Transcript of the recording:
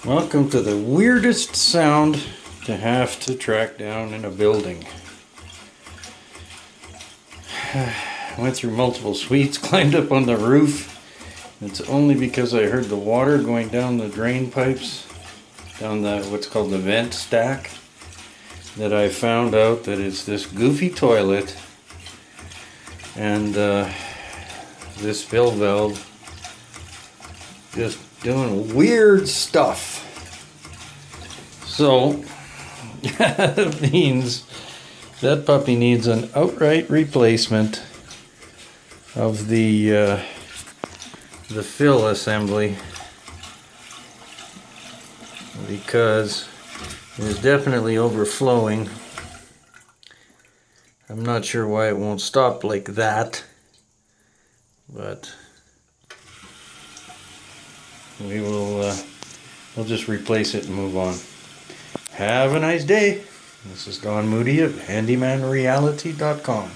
Welcome to the weirdest sound to have to track down in a building. Went through multiple suites, climbed up on the roof. It's only because I heard the water going down the drain pipes, down the what's called the vent stack, that I found out that it's this goofy toilet and this fill valve just doing weird stuff. So that means that puppy needs an outright replacement of the fill assembly, because it is definitely overflowing. I'm not sure why it won't stop like that, but we'll just replace it and move on. Have a nice day. This is Don Moody of HandymanReality.com.